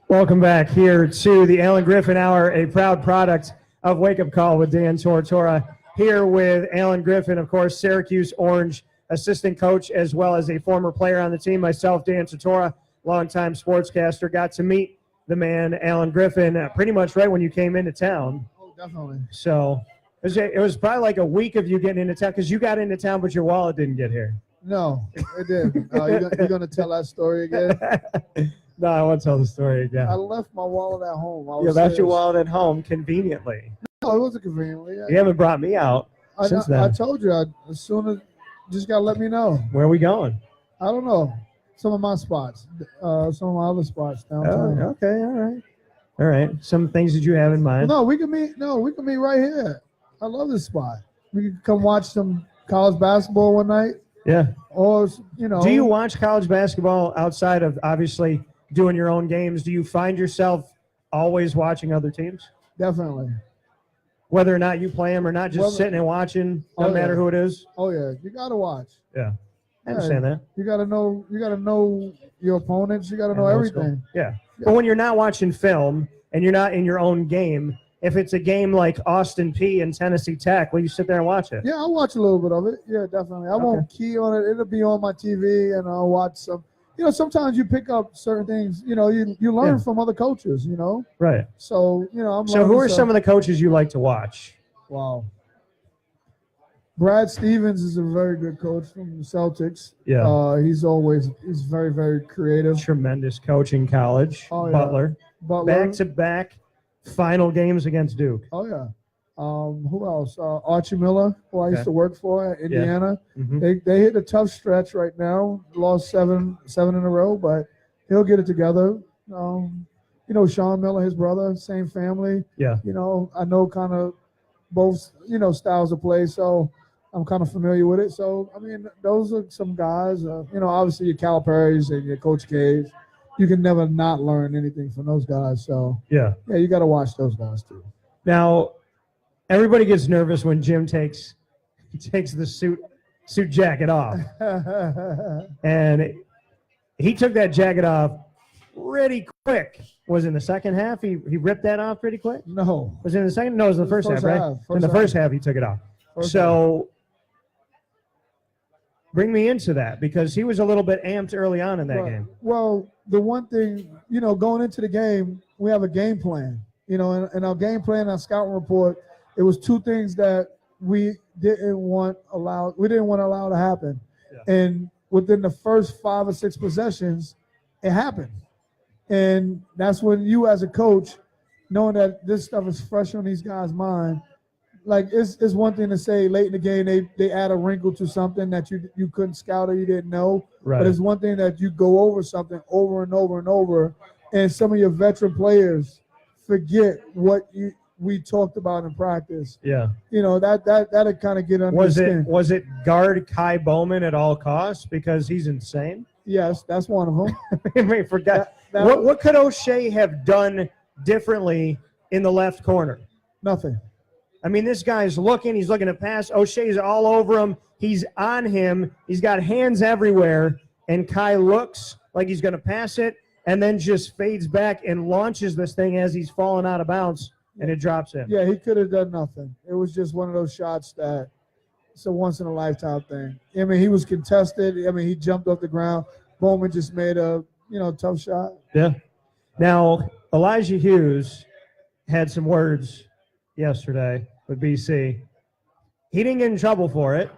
Welcome back here to the Allen Griffin Hour, a proud product of Wake Up Call with Dan Tortora. Here with Allen Griffin, of course, Syracuse Orange assistant coach, as well as a former player on the team. Myself, Dan Tortora, longtime sportscaster, got to meet the man, Allen Griffin, pretty much right when you came into town. Oh, definitely. So it was probably like a week of you getting into town, because you got into town, but your wallet didn't get here. No, it didn't. You're going to tell that story again? No, I won't tell the story again. I left my wallet at home. You left your wallet at home conveniently. No, it wasn't conveniently. You haven't brought me out since then. I told you, as soon as, just got to let me know. Where are we going? I don't know. Some of my spots. Some of my other spots downtown. Oh, okay, all right. Some things that you have in mind. No, we can meet right here. I love this spot. We can come watch some college basketball one night. Yeah. Or, Do you watch college basketball outside of, obviously, doing your own games? Do you find yourself always watching other teams? Definitely. Whether or not you play them or not, just sitting and watching, no matter who it is? Oh, yeah. You got to watch. Yeah. I understand that. You got to know your opponents. You got to know everything. Yeah. But when you're not watching film and you're not in your own game, if it's a game like Austin Peay and Tennessee Tech, will you sit there and watch it? Yeah, I'll watch a little bit of it. Yeah, definitely. I won't key on it. It'll be on my TV, and I'll watch some. Sometimes you pick up certain things. You learn from other coaches. Right. So So who are some of the coaches you like to watch? Wow. Brad Stevens is a very good coach from the Celtics. Yeah. He's very, very creative. Tremendous coach in college. Oh, yeah. Butler. Back-to-back final games against Duke. Oh, yeah. Who else? Archie Miller, who I used to work for at Indiana. Yeah. Mm-hmm. They hit a tough stretch right now. Lost seven in a row, but he'll get it together. Sean Miller, his brother, same family. Yeah. I know kind of both, styles of play, so I'm kind of familiar with it. So, those are some guys. Obviously your Calipari's and your Coach K's. You can never not learn anything from those guys. So, yeah, you got to watch those guys too. Now, everybody gets nervous when Jim takes the suit jacket off. And he took that jacket off pretty quick. Was it in the second half? He ripped that off pretty quick? No. Was it in the second? No, it was in the first half, right? In the first half, he took it off. Bring me into that, because he was a little bit amped early on in that game. Well, the one thing, going into the game, we have a game plan. In our game plan, our scouting report, it was two things that we didn't want to allow to happen. Yeah. And within the first 5 or 6 possessions, it happened. And that's when you, as a coach, knowing that this stuff is fresh on these guys' mind, like it's one thing to say late in the game they add a wrinkle to something that you couldn't scout or you didn't know. Right. But it's one thing that you go over something over and over and over, and some of your veteran players forget what we talked about in practice. Yeah. That'd kind of get under the skin. Was it guard Kai Bowman at all costs, because he's insane? Yes, that's one of them. I forgot. What could O'Shea have done differently in the left corner? Nothing. This guy's looking. He's looking to pass. O'Shea's all over him. He's on him. He's got hands everywhere. And Kai looks like he's going to pass it, and then just fades back and launches this thing as he's falling out of bounds, and it drops in. Yeah, he could have done nothing. It was just one of those shots that it's a once-in-a-lifetime thing. He was contested. He jumped off the ground. Bowman just made a, tough shot. Yeah. Now, Elijah Hughes had some words yesterday with BC. He didn't get in trouble for it,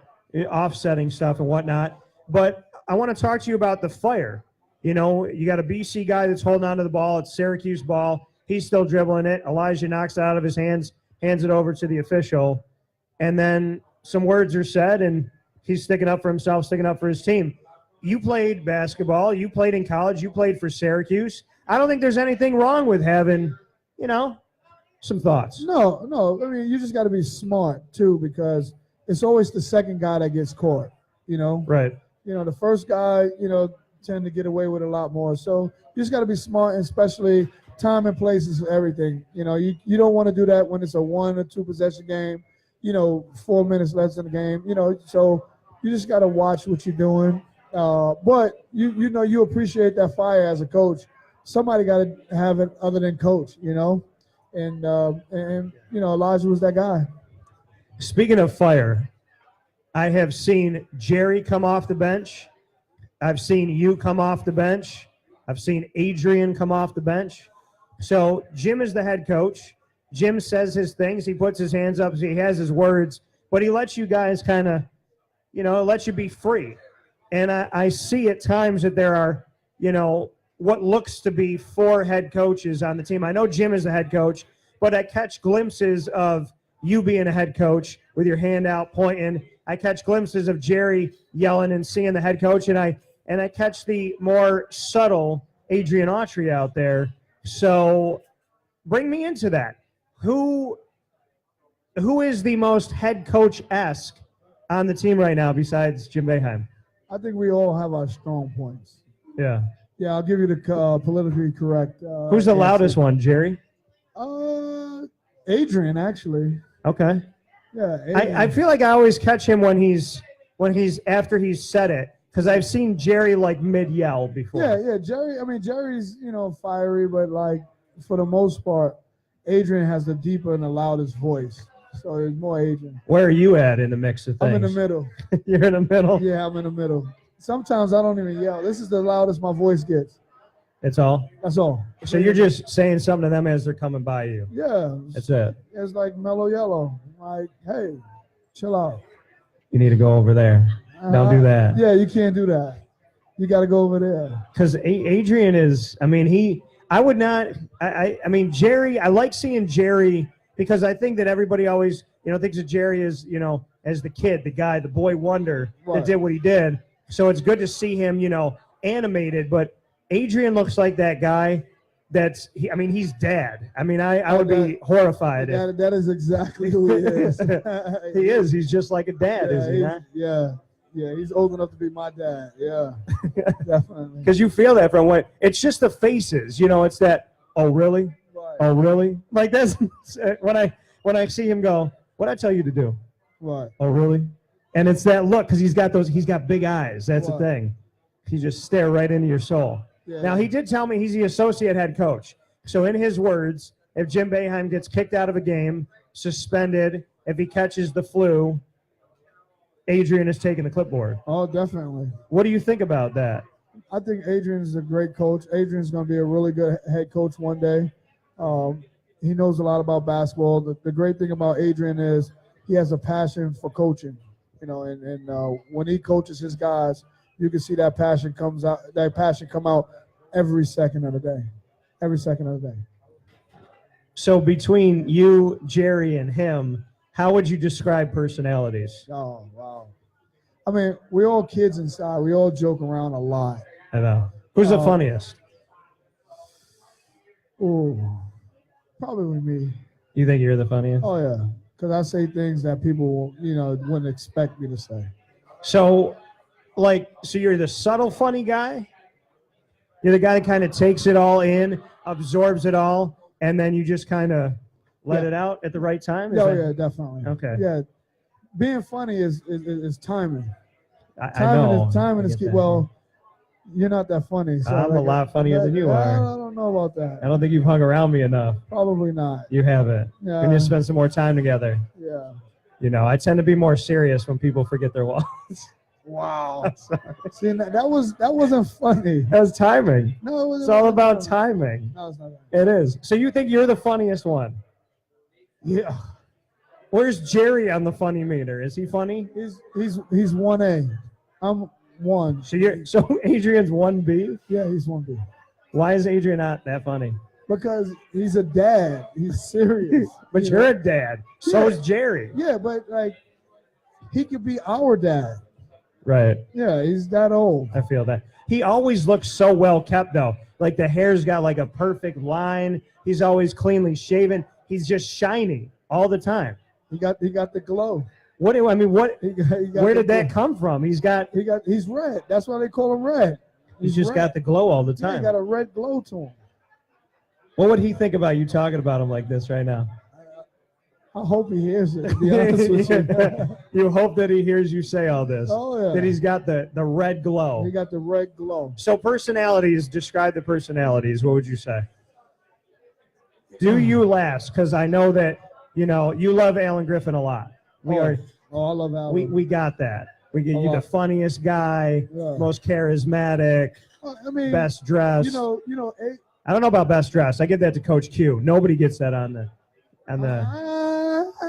offsetting stuff and whatnot, but I want to talk to you about the fire. You got a BC guy that's holding onto the ball. It's Syracuse ball. He's still dribbling it. Elijah knocks it out of his hands, hands it over to the official, and then some words are said, and he's sticking up for himself, sticking up for his team. You played basketball. You played in college. You played for Syracuse. I don't think there's anything wrong with having, some thoughts. No. You just got to be smart, too, because it's always the second guy that gets caught, Right. The first guy, tend to get away with a lot more. So you just got to be smart, and especially time and place is everything. You don't want to do that when it's a 1 or 2 possession game, 4 minutes left in the game, so you just got to watch what you're doing. But you appreciate that fire as a coach somebody got to have it other than coach, you know, and you know, Elijah was that guy. Speaking of fire, I have seen Jerry come off the bench. I've seen you come off the bench. I've seen Adrian come off the bench. So Jim is the head coach. Jim says his things. He puts his hands up. He has his words. But he lets you guys kind of, you know, lets you be free. And I see at times that there are, you know, what looks to be 4 head coaches on the team. I know Jim is the head coach, but I catch glimpses of you being a head coach with your hand out pointing. I catch glimpses of Jerry yelling and seeing the head coach, and I catch the more subtle Adrian Autry out there. So bring me into that. Who is the most head coach-esque on the team right now besides Jim Boeheim? I think we all have our strong points. Yeah. Yeah, I'll give you the politically correct. Who's the loudest one, Jerry? Adrian, actually. Okay. Yeah, Adrian. I feel like I always catch him when he's after he's said it, because I've seen Jerry like mid-yell before. Yeah, Jerry. I mean, Jerry's, you know, fiery, but like for the most part, Adrian has the deeper and the loudest voice. So there's more Adrian. Where are you at in the mix of things? I'm in the middle. You're in the middle? Yeah, I'm in the middle. Sometimes I don't even yell. This is the loudest my voice gets. That's all? That's all. So you're just saying something to them as they're coming by you? Yeah. That's it? It's like mellow yellow. Like, hey, chill out. You need to go over there. Don't do that. Yeah, you can't do that. You got to go over there. Because Adrian is, I mean, I would not, I mean, Jerry, I like seeing Jerry because I think that everybody always, you know, thinks of Jerry as, you know, as the kid, the guy, the boy wonder that did what he did. So it's good to see him, you know, animated. But Adrian looks like that guy that's, I mean, he's dad. I mean, I would be horrified. That is exactly who he is. He is. He's just like a dad, is he not? Yeah. Yeah, he's old enough to be my dad. Yeah, definitely. Because you feel that from what it's just the faces, you know. It's that. Oh really? Right. Oh really? Like that's when I see him go. What I tell you to do? Right. Oh really? And it's that look because he's got big eyes. That's the thing. He just stare right into your soul. Yeah. Now he did tell me he's the associate head coach. So in his words, if Jim Boeheim gets kicked out of a game, suspended, if he catches the flu, Adrian is taking the clipboard. Oh, definitely. What do you think about that? I think Adrian's a great coach. Adrian's going to be a really good head coach one day. He knows a lot about basketball. The great thing about Adrian is he has a passion for coaching. You know, and when he coaches his guys, you can see that passion come out every second of the day. Every second of the day. So between you, Jerry, and him, how would you describe personalities? Oh, wow. I mean, we're all kids inside. We all joke around a lot. I know. Who's the funniest? Oh, probably me. You think you're the funniest? Oh, yeah. Because I say things that people, you know, wouldn't expect me to say. So you're the subtle funny guy? You're the guy that kind of takes it all in, absorbs it all, and then you just kind of let it out at the right time? Yeah, definitely. Okay. Yeah. Being funny is timing. I know. Timing is key. Well, you're not that funny. So I'm a lot funnier than you are. I don't know about that. I don't think you've hung around me enough. Probably not. You haven't. Yeah. We need to spend some more time together. Yeah. You know, I tend to be more serious when people forget their wallets. Wow. See, that wasn't funny. That was timing. No, it wasn't. It's all about timing. No, it's not. It is. So you think you're the funniest one? Yeah. Where's Jerry on the funny meter? Is he funny? He's 1A. I'm 1. So Adrian's 1B? Yeah, he's 1B. Why is Adrian not that funny? Because he's a dad. He's serious. But you're a dad. So is Jerry. Yeah, but like he could be our dad. Right. Yeah, he's that old. I feel that. He always looks so well kept though. Like the hair's got like a perfect line. He's always cleanly shaven. He's just shiny all the time. He got the glow. Where did that come from? He's red. That's why they call him red. He's just got the glow all the time. Yeah, he got a red glow to him. What would he think about you talking about him like this right now? I hope he hears it, to be honest with you. You hope that he hears you say all this. Oh, yeah. That he's got the red glow. He got the red glow. So personalities, describe the personalities. What would you say? Do you last? Because I know that, you love Allen Griffin a lot. I love Allen. We got that. We get you lot. the funniest guy, most charismatic, best dressed. I don't know about best dressed. I give that to Coach Q. Nobody gets that on the.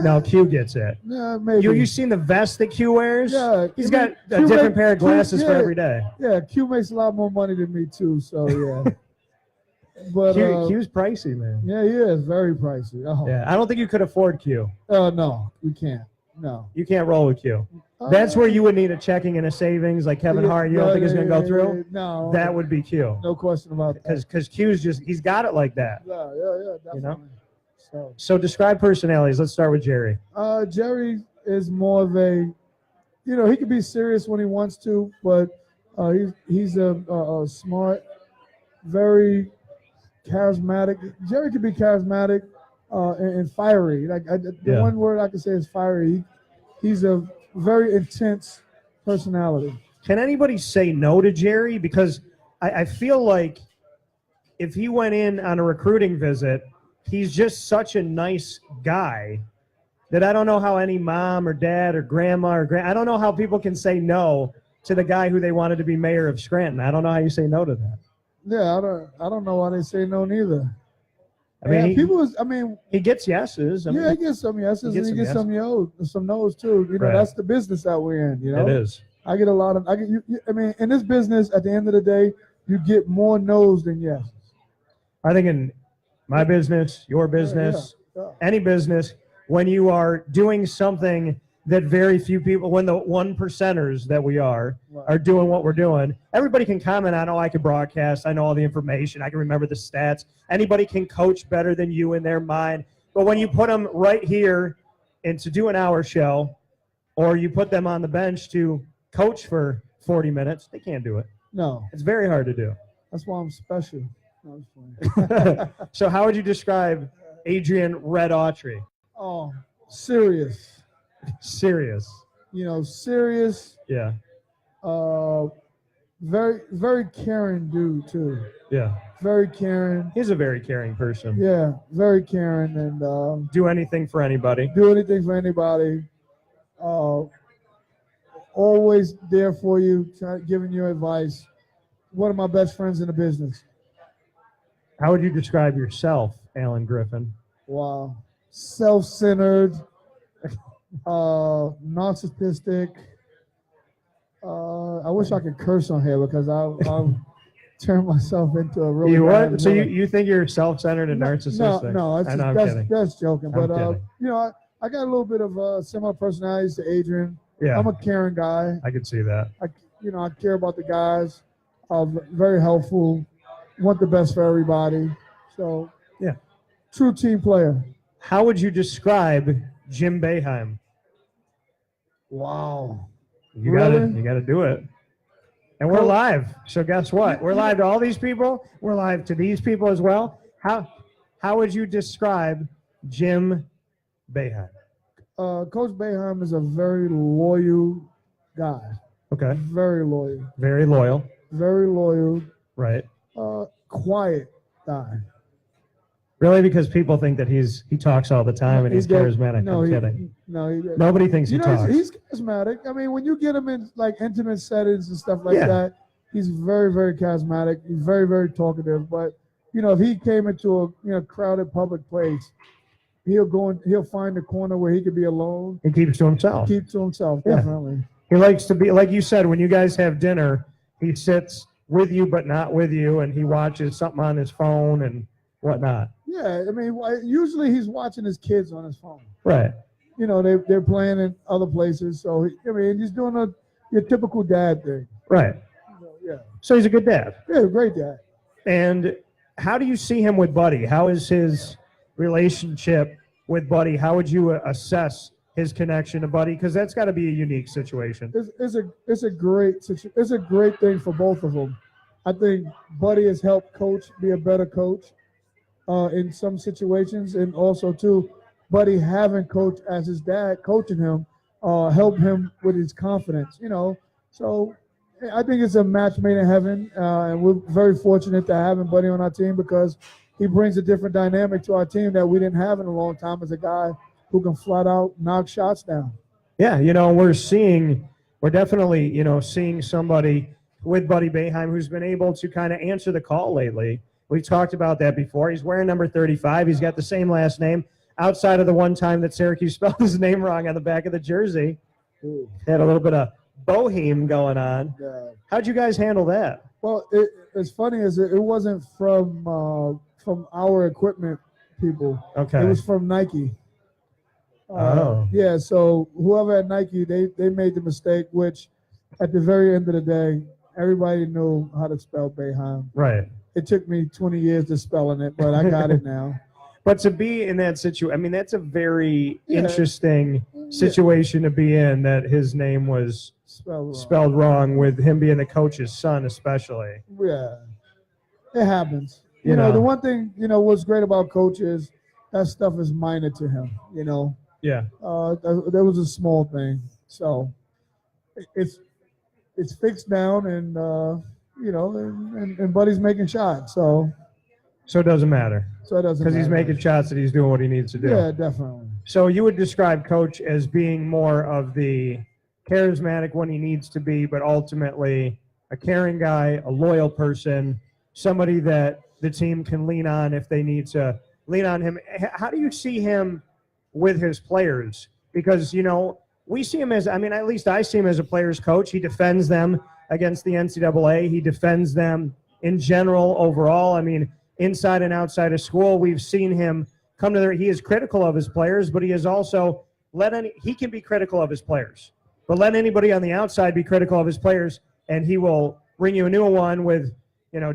No, Q gets it. Yeah, maybe. You seen the vest that Q wears? Yeah, he's got a different pair of glasses for every day. Yeah, Q makes a lot more money than me too. So yeah. But Q's pricey, man. Yeah, he is very pricey. Oh. Yeah, I don't think you could afford Q. No, we can't. No, you can't roll with Q. That's where you would need a checking and a savings like Kevin Hart. You don't think it's going to go through? No, that would be Q. No question about that. Because Q's he's got it like that. Yeah, definitely. So describe personalities. Let's start with Jerry. Jerry is more of a, he can be serious when he wants to, but he's a smart, very charismatic. Jerry can be charismatic and fiery. The one word I can say is fiery. He's a very intense personality. Can anybody say no to Jerry? Because I feel like if he went in on a recruiting visit, he's just such a nice guy that I don't know how any mom or dad or grandma I don't know how people can say no to the guy who they wanted to be mayor of Scranton. I don't know how you say no to that. Yeah, I don't know why they say no neither. I mean, he gets yeses. He gets some yeses and he gets some no's too. That's the business that we're in. It is. I get a lot of. In this business, at the end of the day, you get more no's than yeses. I think in my business, your business, any business, when you are doing something that very few people, when the 1%ers that we are doing what we're doing, everybody can comment on, I can broadcast, I know all the information, I can remember the stats. Anybody can coach better than you in their mind. But when you put them right here and to do an hour show, or you put them on the bench to coach for 40 minutes, they can't do it. No. It's very hard to do. That's why I'm special. So how would you describe Adrian Red Autry? Oh, serious. Serious. Serious. Yeah. Very, very caring dude too. Yeah. Very caring. He's a very caring person. Yeah, very caring and do anything for anybody. Always there for you, giving you advice. One of my best friends in the business. How would you describe yourself, Allen Griffin? Wow. Self-centered, narcissistic. I wish I could curse on here because I'll turn myself into a really bad. So you think you're self-centered and narcissistic? No, that's joking. But kidding. I got a little bit of similar personalities to Adrian. Yeah. I'm a caring guy. I could see that. I care about the guys. Very helpful. Want the best for everybody. So yeah, true team player. How would you describe Jim Boeheim? Wow. You got to do it. And we're live. So guess what? We're live to all these people. We're live to these people as well. How would you describe Jim Boeheim? Coach Boeheim is a very loyal guy. Okay. Very loyal. Very loyal. Very loyal. Right. Quiet guy. Really? Because people think that he talks all the time and he's charismatic. No, I'm kidding. No, nobody thinks he talks. He's charismatic. When you get him in like intimate settings and stuff like that, he's very, very charismatic. He's very, very talkative. But if he came into a crowded public place, he'll find a corner where he could be alone. He keeps to himself. Definitely. He likes to be, like you said, when you guys have dinner, he sits with you but not with you, and he watches something on his phone and whatnot. Yeah, usually he's watching his kids on his phone. Right. They're playing in other places, so he's doing your typical dad thing. Right. Yeah. So he's a good dad. Yeah, great dad. And how do you see him with Buddy? How is his relationship with Buddy? How would you assess his connection to Buddy? Because that's got to be a unique situation. It's a great thing for both of them. I think Buddy has helped Coach be a better coach in some situations, and also too, Buddy having coach as his dad coaching him helped him with his confidence, So I think it's a match made in heaven, and we're very fortunate to have him, Buddy, on our team because he brings a different dynamic to our team that we didn't have in a long time as a guy who can flat out knock shots down. Yeah, we're definitely, seeing somebody with Buddy Boeheim who's been able to kind of answer the call lately. We talked about that before. He's wearing number 35. He's got the same last name outside of the one time that Syracuse spelled his name wrong on the back of the jersey. Ooh. Had a little bit of Boeheim going on. Yeah. How'd you guys handle that? Well, it's funny is it wasn't from our equipment people. Okay. It was from Nike. Oh. Yeah, so whoever at Nike, they made the mistake, which at the very end of the day, everybody knew how to spell Boeheim. Right. It took me 20 years to spelling it, but I got it now. But to be in that situation, that's a very interesting situation to be in, that his name was spelled wrong with him being the coach's son especially. Yeah, it happens. You know, the one thing, what's great about Coach is that stuff is minor to him, Yeah. That was a small thing. So it's fixed down and, and Buddy's making shots. So it doesn't matter. So it doesn't matter. Because he's making shots and he's doing what he needs to do. Yeah, definitely. So you would describe Coach as being more of the charismatic when he needs to be, but ultimately a caring guy, a loyal person, somebody that the team can lean on if they need to lean on him. How do you see him with his players? Because, we see him as, at least I see him as a player's coach. He defends them against the NCAA. He defends them in general overall. Inside and outside of school, we've seen him come to he is critical of his players, but he is also he can be critical of his players. But let anybody on the outside be critical of his players, and he will bring you a new one with,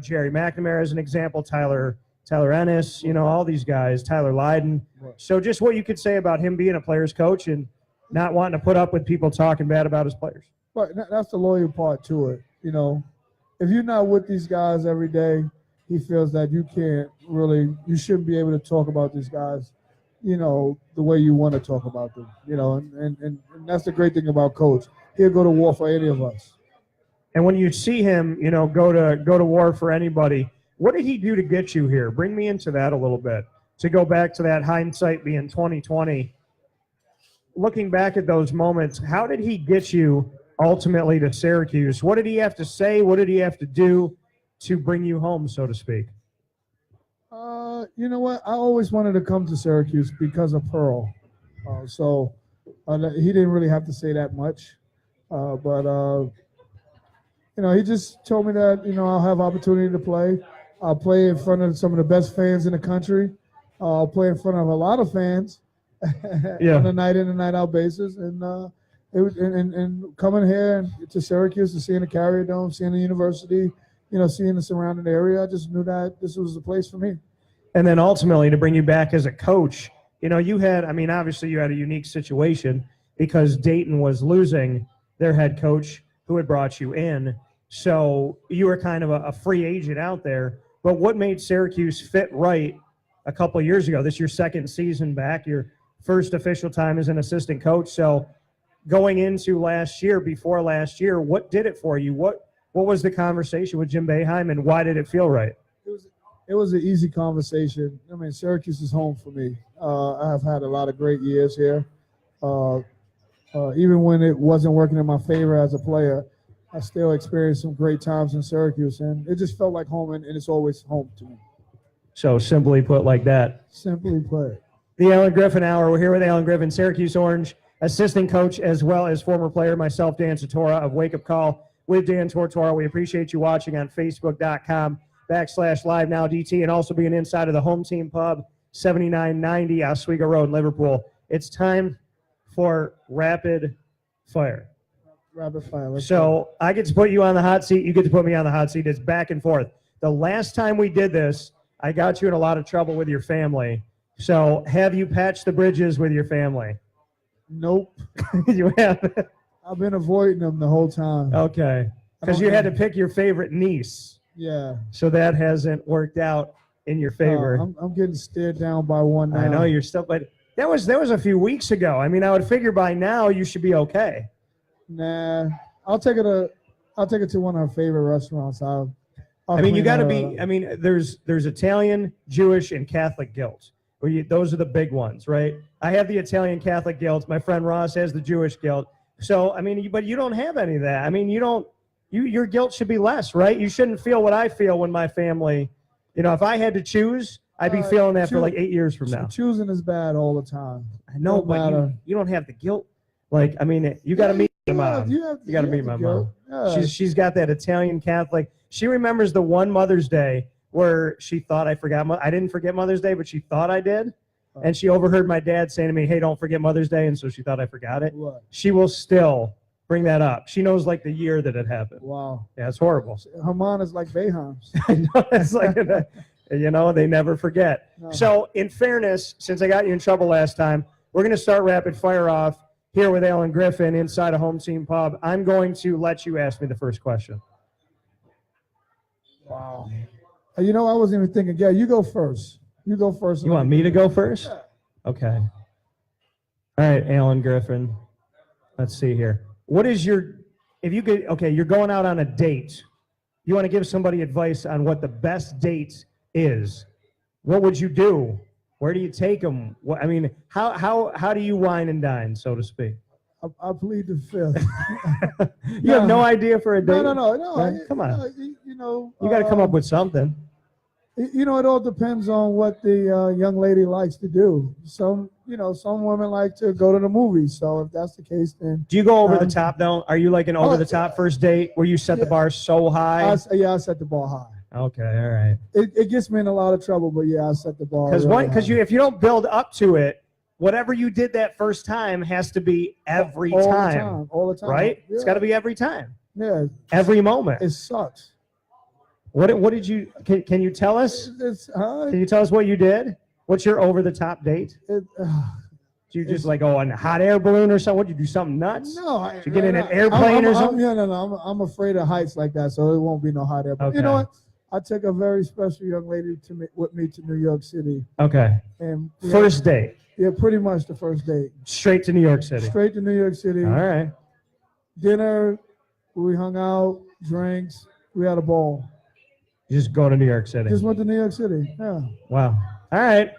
Jerry McNamara as an example, Tyler Ennis, all these guys, Tyler Lydon. So just what you could say about him being a player's coach and not wanting to put up with people talking bad about his players. But that's the loyal part to it. If you're not with these guys every day, he feels that you shouldn't be able to talk about these guys, the way you want to talk about them, and that's the great thing about Coach. He'll go to war for any of us. And when you see him, go to war for anybody, what did he do to get you here? Bring me into that a little bit. To go back to that hindsight being 2020, looking back at those moments, how did he get you ultimately to Syracuse? What did he have to say? What did he have to do to bring you home, so to speak? You know what? I always wanted to come to Syracuse because of Pearl. He didn't really have to say that much. But he just told me that, I'll have opportunity to play. I'll play in front of some of the best fans in the country. I'll play in front of a lot of fans on a night in and night out basis. And coming here to Syracuse and seeing the Carrier Dome, seeing the university, seeing the surrounding area, I just knew that this was the place for me. And then ultimately to bring you back as a coach, you had, obviously you had a unique situation because Dayton was losing their head coach who had brought you in. So you were kind of a free agent out there. But what made Syracuse fit right a couple of years ago? This is your second season back, your first official time as an assistant coach. So going into before last year, what did it for you? What was the conversation with Jim Boeheim, and why did it feel right? It was an easy conversation. Syracuse is home for me. I have had a lot of great years here. Even when it wasn't working in my favor as a player, I still experienced some great times in Syracuse, and it just felt like home, and it's always home to me. So simply put like that. Simply put. The Allen Griffin Hour. We're here with Allen Griffin, Syracuse Orange assistant coach, as well as former player, myself, Dan Tortora of Wake Up Call with Dan Tortora. We appreciate you watching on Facebook.com/LiveNowDT, and also being inside of the home team pub, 7990 Oswego Road in Liverpool. It's time for rapid fire. Rapid fire. So I get to put you on the hot seat. You get to put me on the hot seat. It's back and forth. The last time we did this, I got you in a lot of trouble with your family. So have you patched the bridges with your family? Nope. You have? I've been avoiding them the whole time. Okay. Because you had to pick your favorite niece. Yeah. So that hasn't worked out in your favor. I'm getting stared down by one now. I know you're still, but That was a few weeks ago. I mean, I would figure by now you should be okay. Nah, I'll take it to one of our favorite restaurants. I mean, you got to be. I mean, there's Italian, Jewish, and Catholic guilt. Those are the big ones, right? I have the Italian Catholic guilt. My friend Ross has the Jewish guilt. So I mean, but you don't have any of that. I mean, you don't. Your guilt should be less, right? You shouldn't feel what I feel when my family. If I had to choose, I'd be feeling that for like 8 years from now. Choosing is bad all the time. I know, but you don't have the guilt. Like, I mean, you got to meet my mom. You got to meet my mom. Yeah. She's got that Italian Catholic. She remembers the one Mother's Day where she thought I forgot. I didn't forget Mother's Day, but she thought I did. And she overheard my dad saying to me, "Hey, don't forget Mother's Day," and so she thought I forgot it. What? She will still bring that up. She knows like the year that it happened. Wow. Yeah, it's horrible. Her mom is like Bayham's. I know, it's like, they never forget. No. So in fairness, since I got you in trouble last time, we're going to start rapid fire off here with Allen Griffin inside a home team pub. I'm going to let you ask me the first question. Wow. I wasn't even thinking, you go first. You go first. You want me to go first? Yeah. Okay. All right, Allen Griffin. Let's see here. What is you're going out on a date. You want to give somebody advice on what the best date is. What would you do? Where do you take them? How do you wine and dine, so to speak? I plead the fifth. You have no idea for a date? No. Come on. You got to come up with something. It all depends on what the young lady likes to do. Some women like to go to the movies. So if that's the case, then. Do you go over the top, though? Are you like an over-the-top first date where you set the bar so high? I set the bar high. Okay, all right. It gets me in a lot of trouble, but I set the bar. Because if you don't build up to it, whatever you did that first time has to be every time. All the time. Right? Yeah. It's got to be every time. Yeah. Every moment. It sucks. What did you? Can you tell us? Can you tell us what you did? What's your over-the-top date? Did you just on a hot air balloon or something? What, did you do something nuts? No. Did you get in an airplane or something? I'm afraid of heights like that, so it won't be no hot air balloon. Okay. You know what? I took a very special young lady with me to New York City. Okay. And first date. Yeah, pretty much the first date. Straight to New York City. Straight to New York City. All right. Dinner, we hung out, drinks, we had a ball. You just go to New York City. Just went to New York City. Yeah. Wow. All right.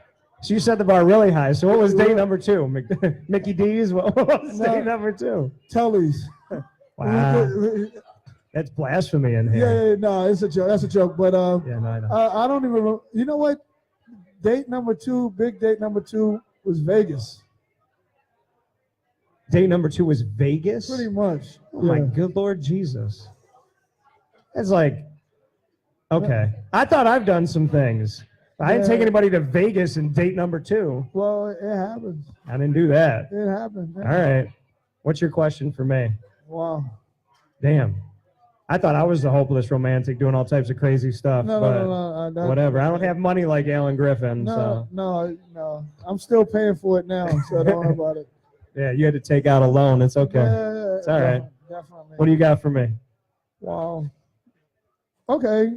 So you set the bar really high. So what was date number two? Mickey D's? What was date number two? Tully's. Wow. That's blasphemy in here. Yeah, no, it's a joke. That's a joke. But yeah, no, I know. I don't even remember. You know what? Big date number two was Vegas. Date number two was Vegas? Pretty much. Oh, my good Lord Jesus. That's like, okay. I thought I've done some things. I didn't take anybody to Vegas in date number two. Well, it happens. I didn't do that. It happened. All right. What's your question for me? Wow. Damn. I thought I was the hopeless romantic doing all types of crazy stuff. No. Whatever. I don't have money like Allen Griffin. No. I'm still paying for it now, so don't worry about it. Yeah, you had to take out a loan. It's okay. Yeah, it's all right. Definitely. What do you got for me? Wow. Okay.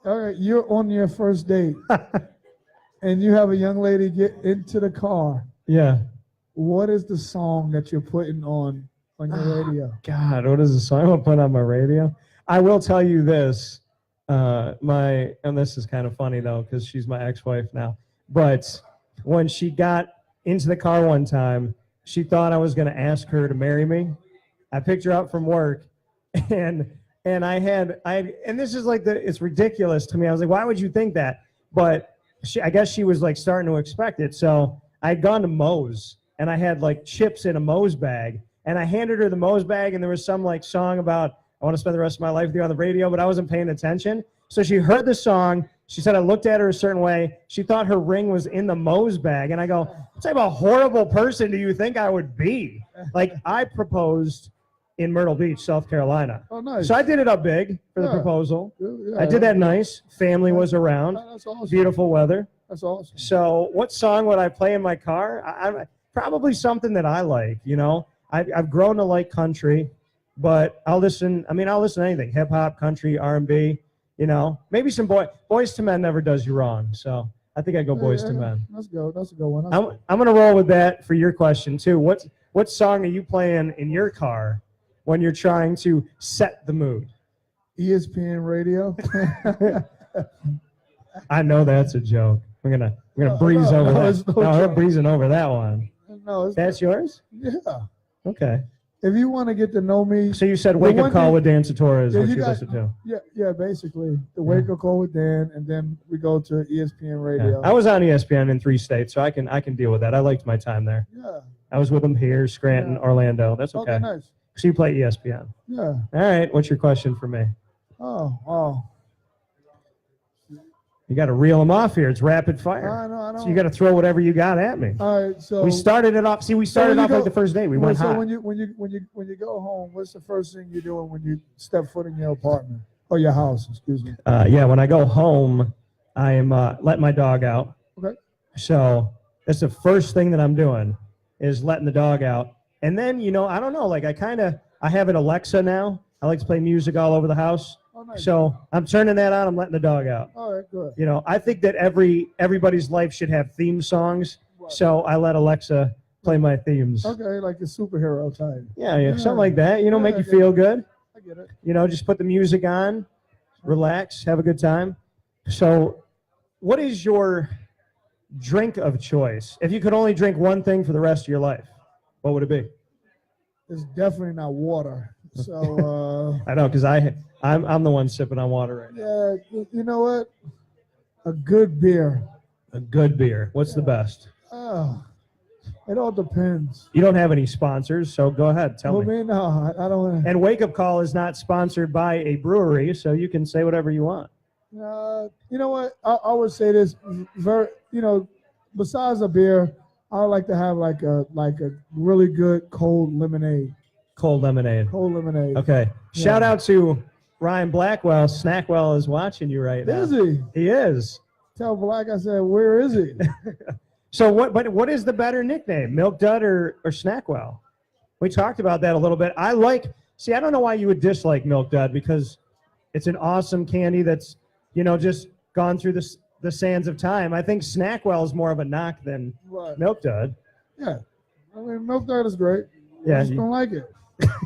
All right. You're on your first date, and you have a young lady get into the car. Yeah. What is the song that you're putting on your radio? God, what is the song I'm going to put on my radio? I will tell you this. And this is kind of funny, though, because she's my ex-wife now. But when she got into the car one time, she thought I was going to ask her to marry me. I picked her up from work, and I had, and this is like it's ridiculous to me. I was like, why would you think that? But I guess she was like starting to expect it. So I had gone to Moe's, and I had like chips in a Moe's bag, and I handed her the Moe's bag, and there was some like song about I want to spend the rest of my life with you on the radio, but I wasn't paying attention. So she heard the song. She said I looked at her a certain way. She thought her ring was in the Moe's bag. And I go, what type of horrible person do you think I would be? Like, I proposed in Myrtle Beach, South Carolina. Oh, nice. So I did it up big for the proposal. Yeah, I did that nice. Family was around. That's awesome. Beautiful weather. That's awesome. So what song would I play in my car? Probably something that I like, you know. I've grown to like country, but I'll listen to anything. Hip-hop, country, R&B. You know, maybe some Boys to Men never does you wrong. So I think I go Boys to Men. Let's go. That's a good one. I'm going to roll with that for your question, too. What song are you playing in your car when you're trying to set the mood? ESPN radio. I know that's a joke. We're gonna breeze over that. No, we're breezing over that one. No, that's yours? Yeah. Okay. If you want to get to know me. So you said Wake Up Call with Dan Tortora is what you listen to. Yeah, basically. The Wake Up Call with Dan, and then we go to ESPN radio. Yeah. I was on ESPN in 3 states, so I can deal with that. I liked my time there. Yeah. I was with them here, Scranton, Orlando. That's okay. Okay, nice. So you play ESPN. Yeah. All right. What's your question for me? Oh. You got to reel them off here. It's rapid fire. I know. So you got to throw whatever you got at me. All right. So we started it off. See, we started off like the first day. We went hot. So when you go home, what's the first thing you're doing when you step foot in your apartment or your house? Excuse me. When I go home, I am letting my dog out. Okay. So that's the first thing that I'm doing is letting the dog out. And then I don't know. Like I have an Alexa now. I like to play music all over the house. Oh, nice. So I'm turning that on. I'm letting the dog out. All right, good. I think that everybody's life should have theme songs. Right. So I let Alexa play my themes. Okay, like the superhero type. Yeah, something like that. Make you feel good. I get it. Just put the music on, relax, have a good time. So what is your drink of choice? If you could only drink one thing for the rest of your life, what would it be? It's definitely not water. So I know, because I'm the one sipping on water right now. Yeah, you know what? A good beer. A good beer. What's the best? It all depends. You don't have any sponsors, so go ahead. Tell me. No, I don't. And Wake Up Call is not sponsored by a brewery, so you can say whatever you want. You know what? I would say this. Besides a beer, I would like to have like a really good cold lemonade. Cold lemonade. Okay. Yeah. Shout out to Ryan Blackwell. Snackwell is watching you right now. Is he? He is. Tell Black I said, where is he? So what is the better nickname, Milk Dud or Snackwell? We talked about that a little bit. I don't know why you would dislike Milk Dud, because it's an awesome candy that's, just gone through the sands of time. I think Snackwell is more of a knock than Milk Dud. Yeah. I mean, Milk Dud is great. Yeah. I just don't like it.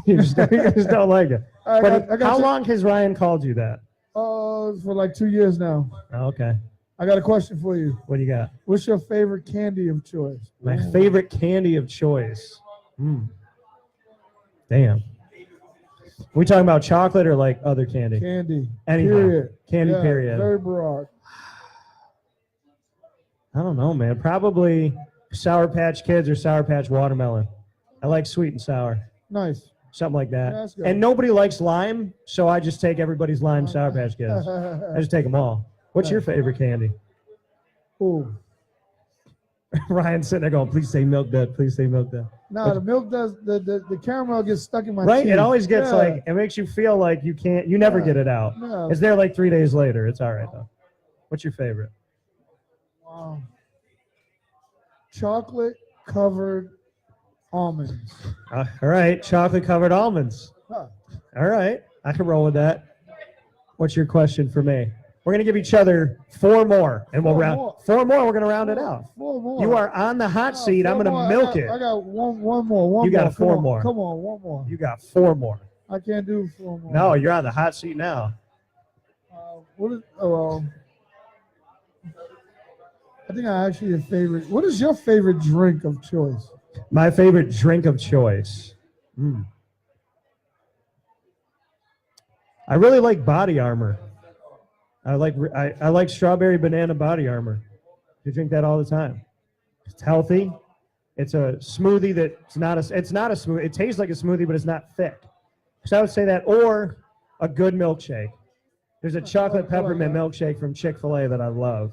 you just don't like it. How long has Ryan called you that? For like 2 years now. Oh, okay. I got a question for you. What do you got? What's your favorite candy of choice? My favorite candy of choice. Damn. We talking about chocolate or like other candy? Candy. Anything. Period. Candy, period. Very broad. I don't know, man. Probably Sour Patch Kids or Sour Patch Watermelon. I like sweet and sour. Nice. Something like that. Yeah, and nobody likes lime, so I just take everybody's lime Sour Patch Kids. I just take them all. What's your favorite candy? Ooh. Ryan's sitting there going, please say Milk Dud, please say Milk Dud. No, the milk does, the caramel gets stuck in my teeth. Right, it always gets it makes you feel like you never get it out. No. It's there like 3 days later. It's all right, though. What's your favorite? Wow. Chocolate-covered almonds. All right, chocolate-covered almonds. Huh. All right, I can roll with that. What's your question for me? We're going to give each other 4 more, and we'll round. 4 more, we're going to round it out. 4 more. You are on the hot seat. I'm going to milk it. I got one more. You got 4 more. Come on, 1 more. You got 4 more. I can't do 4 more. No, you're on the hot seat now. I think I actually have favorite. What is your favorite drink of choice? My favorite drink of choice. I really like Body Armor. I like strawberry banana Body Armor. You drink that all the time. It's healthy. It's a smoothie it's not a smoothie. It tastes like a smoothie, but it's not thick. So I would say that, or a good milkshake. There's a chocolate peppermint milkshake from Chick-fil-A that I love.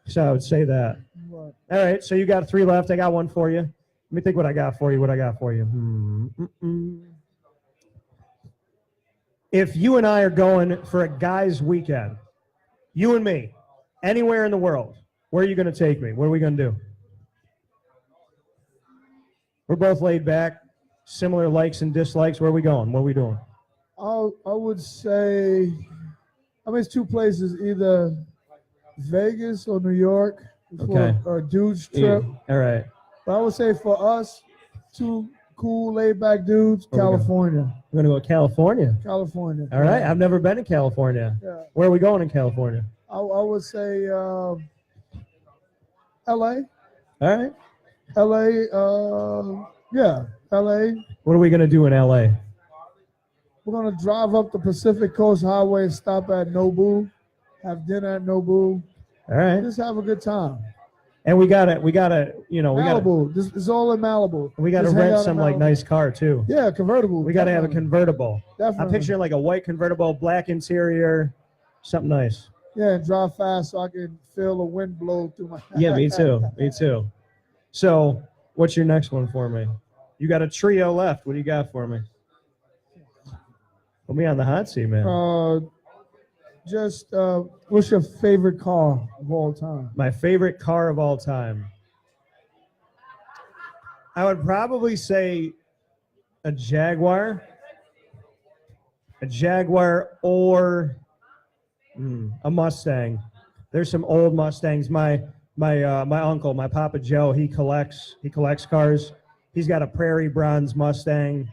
So I would say that. All right, so you got 3 left. I got 1 for you. Let me think what I got for you. If you and I are going for a guy's weekend, you and me, anywhere in the world, where are you going to take me? What are we going to do? We're both laid back, similar likes and dislikes. Where are we going? What are we doing? I would say, it's 2 places. Either Vegas or New York Okay. for a dude's trip. All right. But I would say for us, two cool, laid-back dudes, Where we going? California. We're going to go to California. California. All right. I've never been to California. Yeah. Where are we going in California? I would say L.A. All right. L.A. Yeah, L.A. What are we going to do in LA? We're going to drive up the Pacific Coast Highway and stop at Nobu, have dinner at Nobu, All right. just have a good time. And we gotta, Malibu. It's all in Malibu. we gotta Just hang rent out in some like Malibu. nice car too. Yeah, convertible. We gotta have a definitely. convertible. I'm Definitely. picturing like a white convertible, black interior, something nice. Yeah, and drive fast so I can feel the wind blow through my. Yeah, me too. Me too. So, what's your next one for me? You got a trio left. What do you got for me? Put me on the hot seat, man. What's your favorite car of all time? My favorite car of all time. I would probably say a Jaguar. A Jaguar or a Mustang. There's some old Mustangs. My uncle, my Papa Joe, he collects cars. He's got a Prairie Bronze Mustang.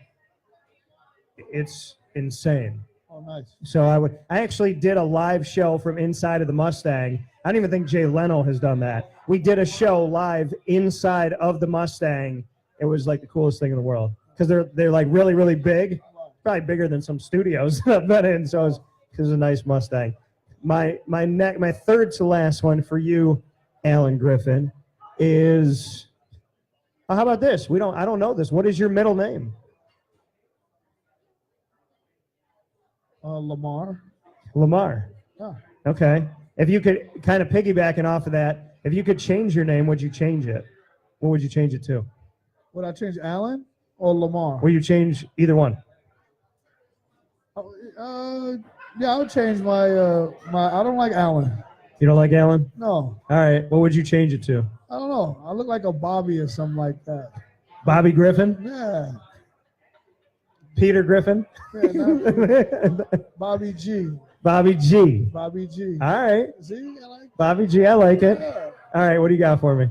It's insane. Oh, nice. So I actually did a live show from inside of the Mustang. I don't even think Jay Leno has done that. We did a show live inside of the Mustang. It was like the coolest thing in the world because they're like really, really big, probably bigger than some studios that I've been in. So it was a nice Mustang. My third to last one for you, Allen Griffin, is how about this? I don't know this. What is your middle name? Lamar. Lamar. Yeah. Okay. If you could kind of piggybacking off of that, if you could change your name, would you change it? What would you change it to? Would I change Allen or Lamar? Will you change either one? Yeah, I would change my. I don't like Allen. You don't like Allen? No, All right. What would you change it to? I don't know. I look like a Bobby or something like that. Bobby Griffin? Yeah. Peter Griffin? Yeah, not Bobby G. Bobby G. Bobby G. All right. See, I like Bobby G. I like it. that. All right. What do you got for me?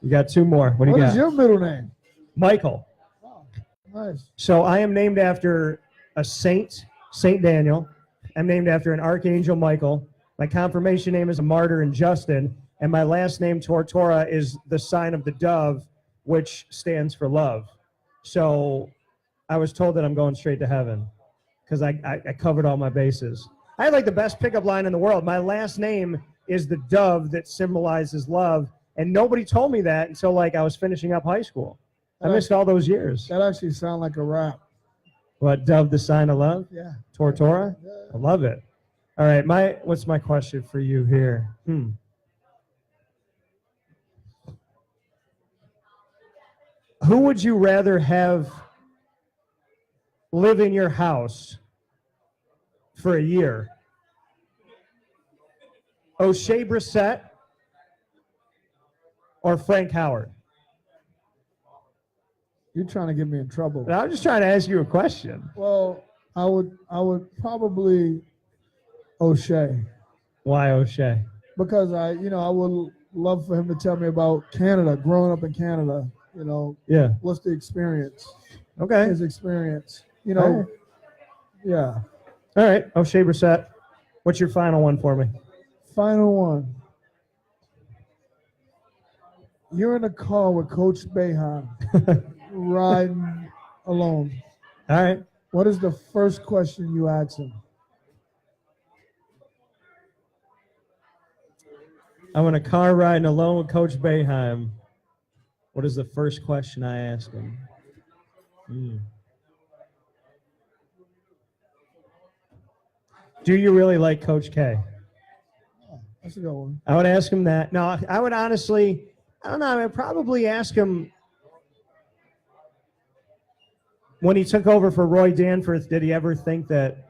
You got two more. What do you What got? is your middle name? Michael. Oh, nice. So I am named after a saint, Saint Daniel. I'm named after an archangel, Michael. My confirmation name is a martyr in Justin, and my last name, Tortora, is the sign of the dove, which stands for love. So I was told that I'm going straight to heaven because I covered all my bases. I had like the best pickup line in the world. My last name is the dove that symbolizes love, and nobody told me that until like I was finishing up high school. I missed all those years. That actually sounds like a rap. What, dove the sign of love? Yeah. Tortora? Yeah. I love it. All right, what's my question for you here? Who would you rather have live in your house for a year? O'Shea Brissett or Frank Howard? You're trying to get me in trouble. I'm just trying to ask you a question. Well, I would probably O'Shea. Why O'Shea? Because I would love for him to tell me about Canada, growing up in Canada. Yeah. What's the experience? Okay. His experience. All right. Yeah. All right, O'Shea Brissett. What's your final one for me? Final one. You're in a car with Coach Boeheim, riding alone. All right. What is the first question you ask him? I'm in a car riding alone with Coach Boeheim. What is the first question I ask him? Do you really like Coach K? That's a good one. I would ask him that. No, I would honestly, I don't know, I would probably ask him when he took over for Roy Danforth, did he ever think that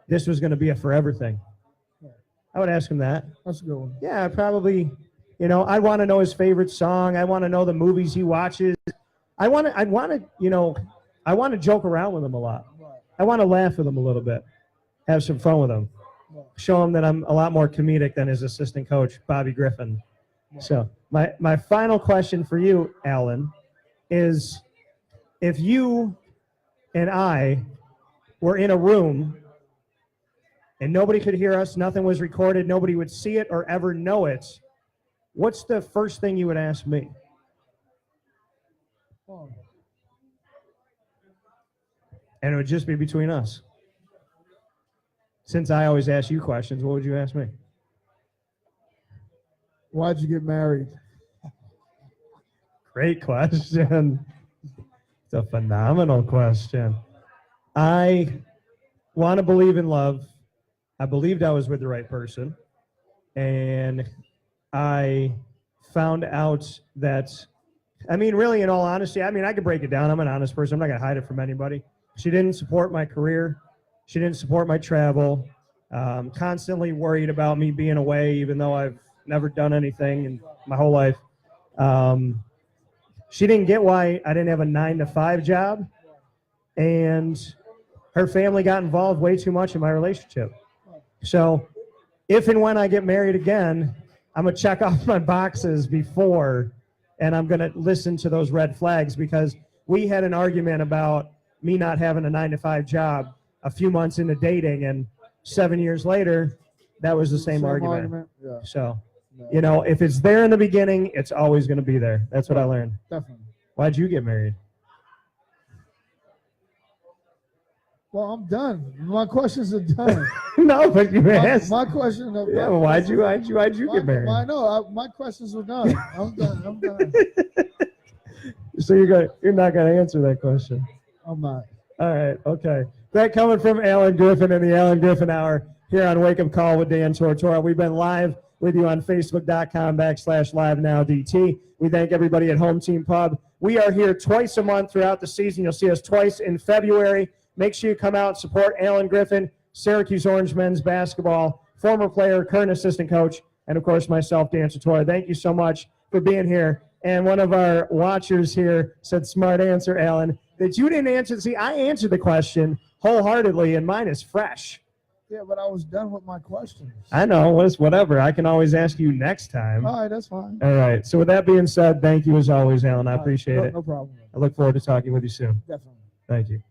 this was going to be a forever thing? I would ask him that. That's a good one. Yeah, probably, I'd want to know his favorite song. I want to know the movies he watches. I want to joke around with him a lot. I want to laugh with him a little bit, have some fun with him. show him that I'm a lot more comedic than his assistant coach, Bobby Griffin. So my final question for you, Allen, is if you and I were in a room and nobody could hear us, nothing was recorded, nobody would see it or ever know it, what's the first thing you would ask me? And it would just be between us. Since I always ask you questions, what would you ask me? Why'd you get married? Great question. It's a phenomenal question. I want to believe in love. I believed I was with the right person. And I found out that, I mean, really, in all honesty, I mean, I could break it down. I'm an honest person. I'm not going to hide it from anybody. She didn't support my career. She didn't support my travel. Constantly worried about me being away, even though I've never done anything in my whole life. She didn't get why I didn't have a 9-to-5 job. And her family got involved way too much in my relationship. So if and when I get married again, I'm going to check off my boxes before, and I'm going to listen to those red flags, because we had an argument about me not having a 9-to-5 job a few months into dating, and 7 years later, that was the same argument. Yeah. So, you know, if it's there in the beginning, it's always going to be there. That's what I learned. Definitely. Why'd you get married? Well, I'm done. My questions are done. No, but you asked. My question. Yeah, well, why'd you get married? I know. My questions are done. I'm done. So you're not gonna answer that question. I'm not. All right. Okay. That coming from Allen Griffin in the Allen Griffin Hour here on Wake Up Call with Dan Tortora. We've been live with you on Facebook.com/LiveNowDT. We thank everybody at Home Team Pub. We are here twice a month throughout the season. You'll see us twice in February. Make sure you come out and support Allen Griffin, Syracuse Orange men's basketball, former player, current assistant coach, and of course myself, Dan Tortora. Thank you so much for being here. And one of our watchers here said, smart answer, Allen, that you didn't answer. See, I answered the question wholeheartedly, and mine is fresh. Yeah, but I was done with my questions. I know. It's whatever. I can always ask you next time. All right, that's fine. All right. So with that being said, thank you as always, Allen. I appreciate it. No problem. I look forward to talking with you soon. Definitely. Thank you.